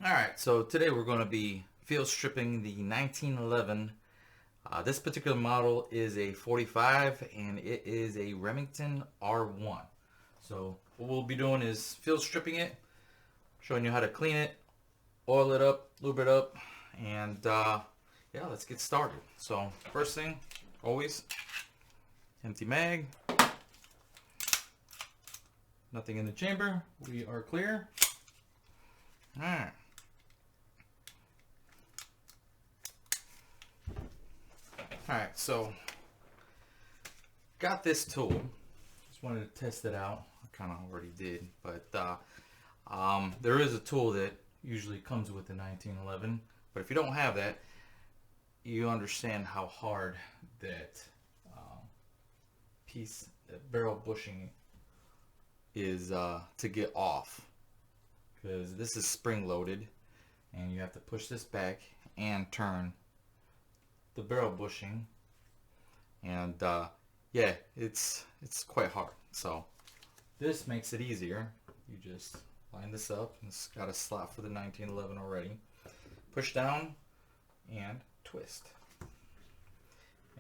Alright, so today we're going to be field stripping the 1911. This particular model is a 45 and it is a Remington R1. So what we'll be doing is field stripping it, showing you how to clean it, oil it up, lube it up, and yeah, let's get started. So first thing, always, empty mag. Nothing in the chamber. We are clear. Alright. Alright, so got this tool. Just wanted to test it out. I kind of already did, but there is a tool that usually comes with the 1911. But if you don't have that, you understand how hard that that barrel bushing is to get off, because this is spring loaded, and you have to push this back and turn the barrel bushing, and yeah, it's quite hard. So this makes it easier. You just line this up, and it's got a slot for the 1911 already. Push down and twist,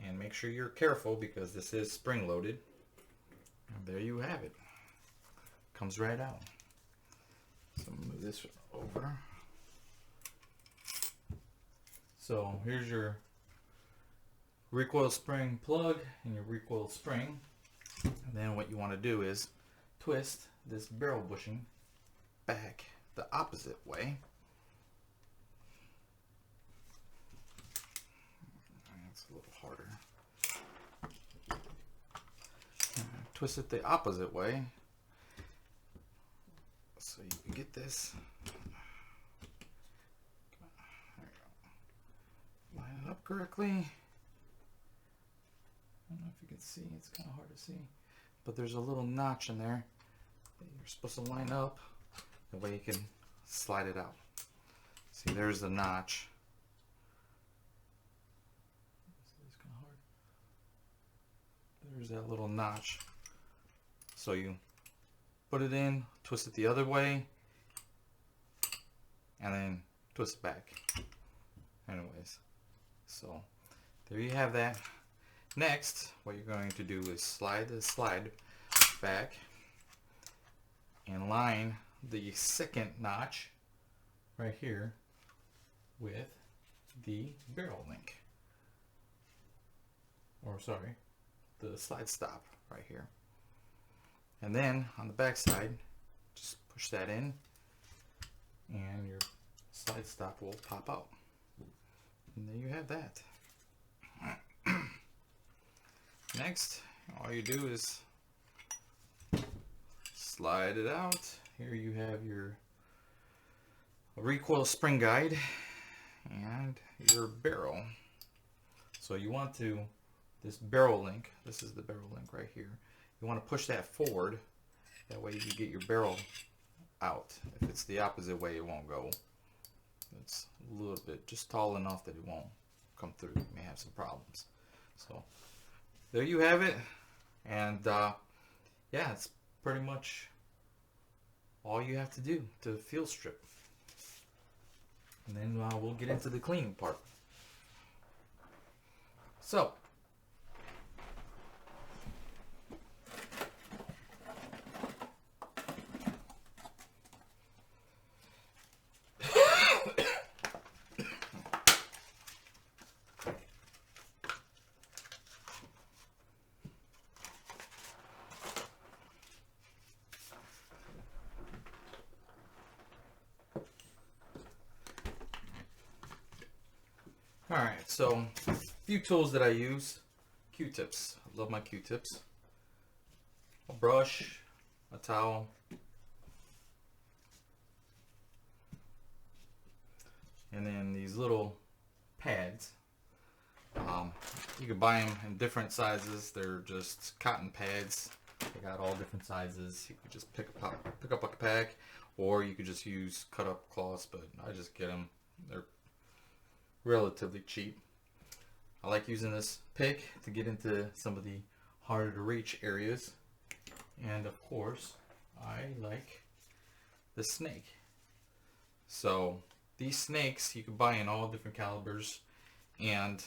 and make sure you're careful because this is spring loaded. And there you have it. Comes right out. So move this over. So here's your recoil spring plug and your recoil spring. And then what you want to do is twist this barrel bushing back the opposite way. That's a little harder. Twist it the opposite way so you can get this. There you go. Line it up correctly. I don't know if you can see, it's kind of hard to see, but there's a little notch in there that you're supposed to line up. That way you can slide it out. See, there's the notch. It's kind of hard. There's that little notch. So you put it in, twist it the other way, and then twist it back. Anyways, so there you have that. Next, what you're going to do is slide the slide back and line the second notch right here with the barrel link. Or sorry, the slide stop right here. And then on the back side, just push that in and your slide stop will pop out. And there you have that. Next, all you do is slide it out. Here you have your recoil spring guide and your barrel. So you want to, this barrel link, this is the barrel link right here. You want to push that forward. That way you can get your barrel out. If it's the opposite way, it won't go. It's a little bit just tall enough that it won't come through. You may have some problems. So there you have it. And yeah, it's pretty much all you have to do to field strip. And then we'll get into the cleaning part. So alright, so a few tools that I use. Q-tips. I love my Q-tips. A brush, a towel, and then these little pads. You can buy them in different sizes. They're just cotton pads. They got all different sizes. You could just pick up a pack, or you could just use cut up cloths, but I just get them. They're relatively cheap. I like using this pick to get into some of the harder to reach areas, and of course I like the snake. So these snakes you can buy in all different calibers, and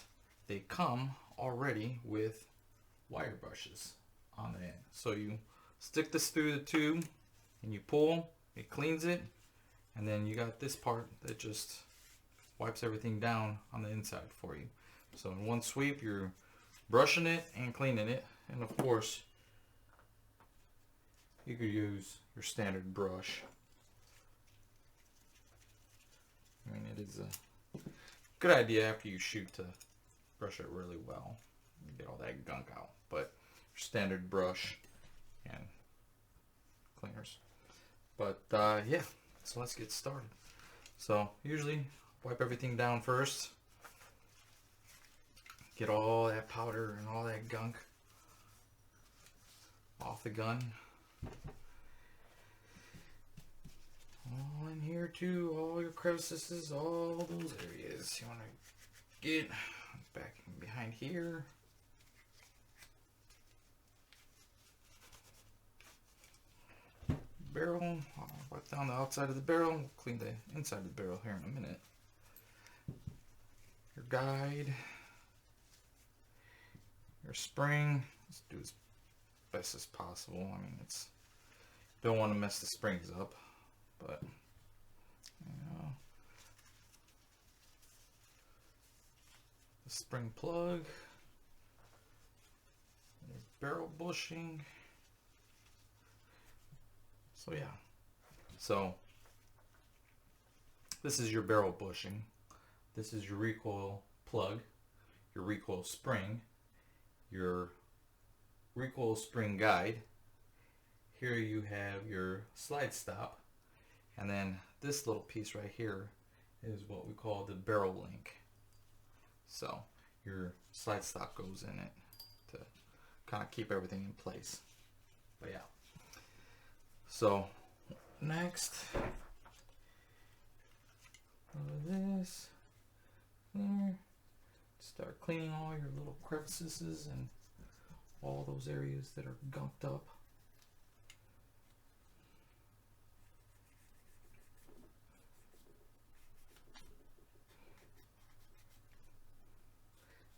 they come already with wire brushes on the end. So you stick this through the tube and you pull, it cleans it, and then you got this part that just wipes everything down on the inside for you. So in one sweep you're brushing it and cleaning it, and of course you could use your standard brush. I mean, it is a good idea after you shoot to brush it really well and get all that gunk out. But your standard brush and cleaners. But yeah, so let's get started. So usually wipe everything down first. Get all that powder and all that gunk off the gun. All in here too, all your crevices, all those areas you want to get back behind here. Barrel, I'll wipe down the outside of the barrel. We'll clean the inside of the barrel here in a minute. Your guide, your spring, let's do as best as possible. I mean, don't want to mess the springs up, but you know, the spring plug, your barrel bushing. So yeah, so this is your barrel bushing. This is your recoil plug, your recoil spring, your recoil spring guide. Here you have your slide stop, and then this little piece right here is what we call the barrel link. So your slide stop goes in it to kind of keep everything in place. But yeah. So next, this there. Start cleaning all your little crevices and all those areas that are gunked up.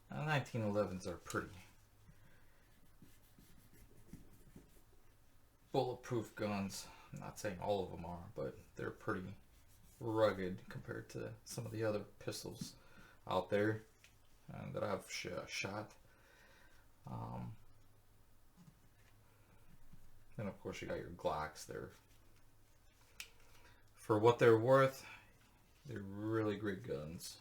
Now 1911s are pretty bulletproof guns. I'm not saying all of them are, but they're pretty rugged compared to some of the other pistols out there that I've shot. And of course you got your Glocks. They're, for what they're worth, they're really great guns.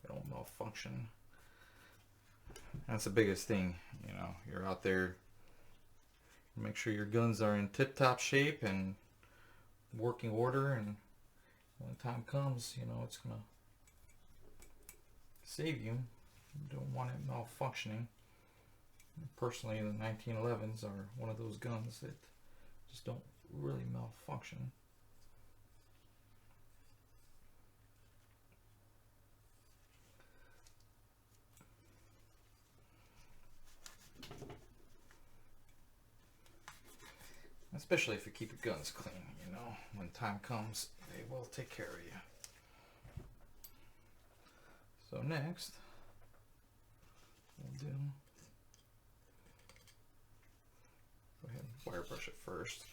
They don't malfunction. That's the biggest thing, you know. You're out there, make sure your guns are in tip-top shape and working order, and when time comes, you know, it's gonna save you. You don't want it malfunctioning. Personally, the 1911s are one of those guns that just don't really malfunction. Especially if you keep your guns clean, you know, when time comes, they will take care of you. So next, we'll do, go ahead and wire brush it first.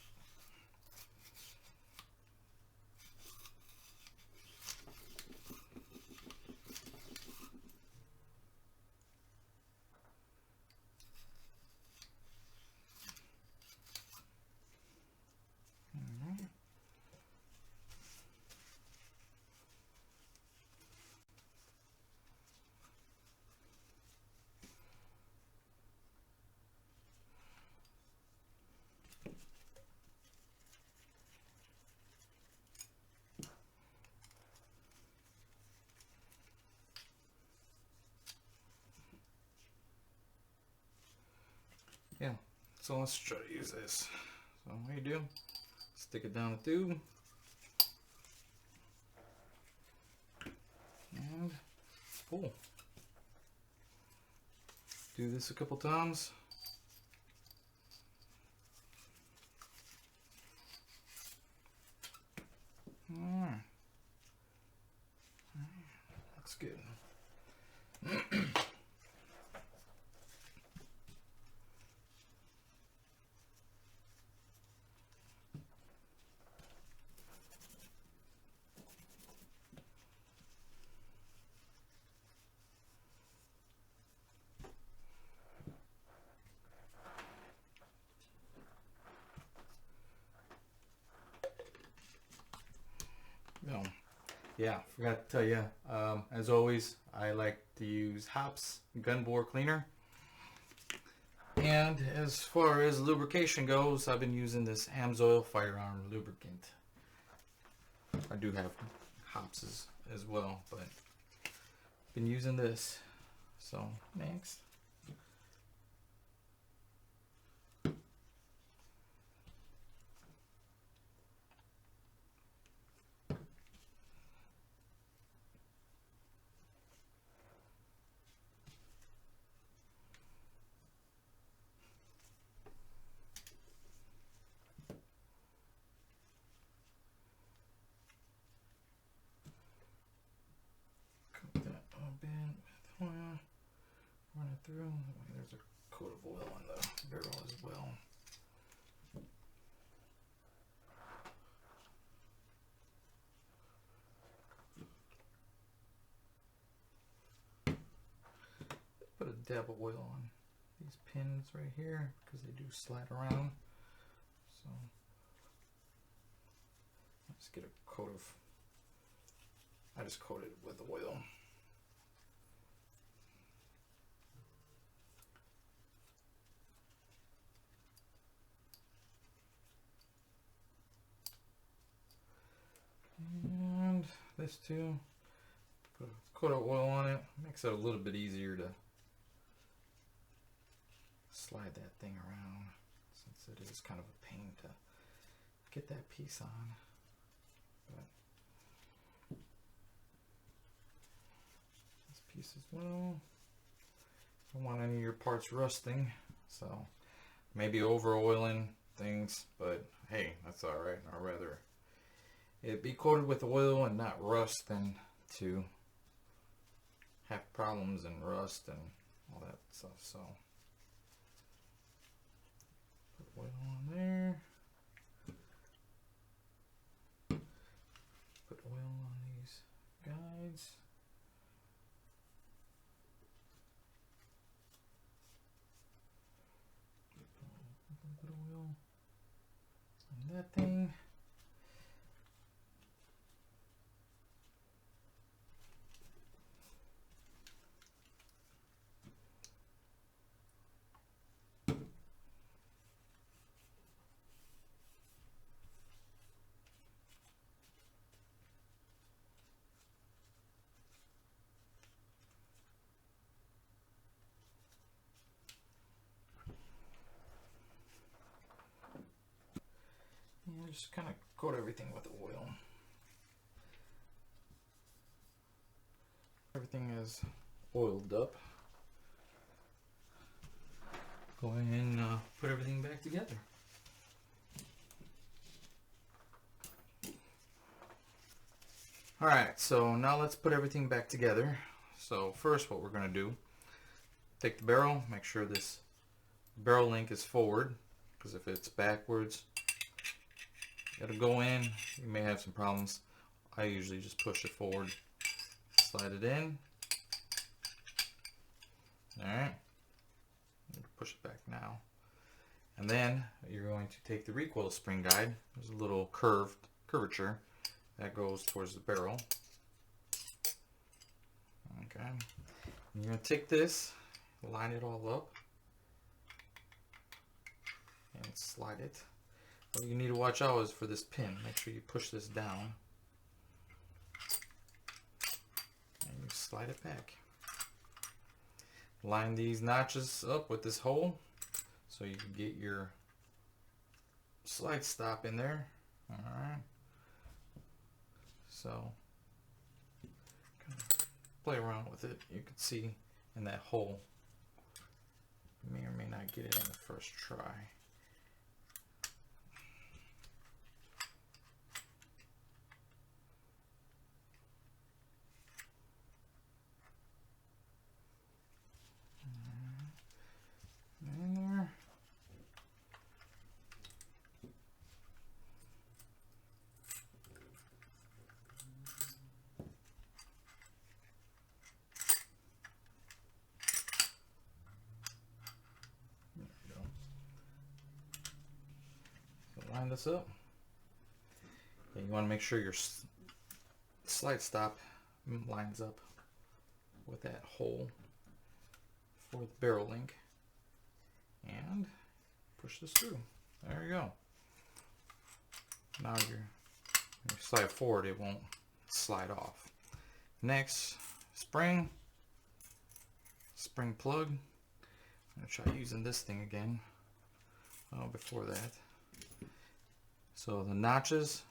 Yeah, so let's try to use this. So what you do, stick it down the tube and pull. Do this a couple times looks good. No. Yeah, forgot to tell you, as always, I like to use Hops gun bore cleaner. And as far as lubrication goes, I've been using this Amsoil firearm lubricant. I do have Hops as well, but been using this. So next. Run it through. There's a coat of oil on the barrel as well. Put a dab of oil on these pins right here because they do slide around. So let's get a coat of. I just coat it with oil. And this too, put a coat of oil on it, makes it a little bit easier to slide that thing around since it is kind of a pain to get that piece on. But this piece as well, don't want any of your parts rusting, so maybe over oiling things, but hey, that's alright. I'd rather it be coated with oil and not rust than to have problems and rust and all that stuff. So put oil on there. Put oil on these guides. Put a little bit of oil on that thing. And just kind of coat everything with oil. Everything is oiled up. Go ahead and put everything back together. Alright, so now let's put everything back together. So first what we're going to do, take the barrel, make sure this barrel link is forward, because if it's backwards, you gotta go in, you may have some problems. I usually just push it forward, slide it in. Alright, push it back now. And then you're going to take the recoil spring guide. There's a little curvature that goes towards the barrel. Okay, and you're going to take this, line it all up, and slide it. What you need to watch out is for this pin. Make sure you push this down, and you slide it back. Line these notches up with this hole so you can get your slide stop in there. Alright. So kind of play around with it. You can see in that hole. You may or may not get it in the first try. line this up. And you want to make sure your slide stop lines up with that hole for the barrel link. And push the screw. There you go. Now when you slide forward, it won't slide off. Next, spring plug. I'm going to try using this thing again before that. So the notches,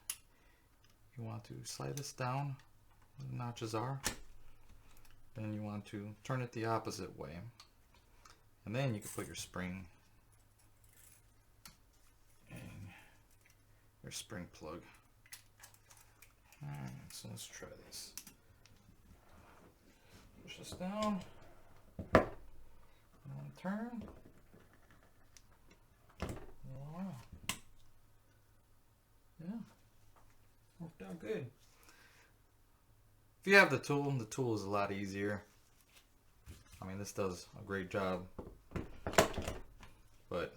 you want to slide this down where the notches are. Then you want to turn it the opposite way. And then you can put your spring and your spring plug. Alright, so let's try this. Push this down. And turn. Wow. Yeah. Worked out good. If you have the tool is a lot easier. I mean, this does a great job. But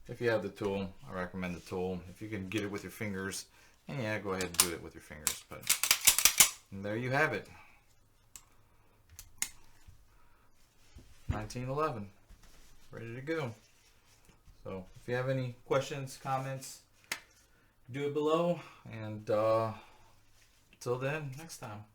if you have the tool, I recommend the tool. If you can get it with your fingers, then yeah, go ahead and do it with your fingers. But there you have it. 1911. Ready to go. So if you have any questions, comments, do it below. And till then, next time.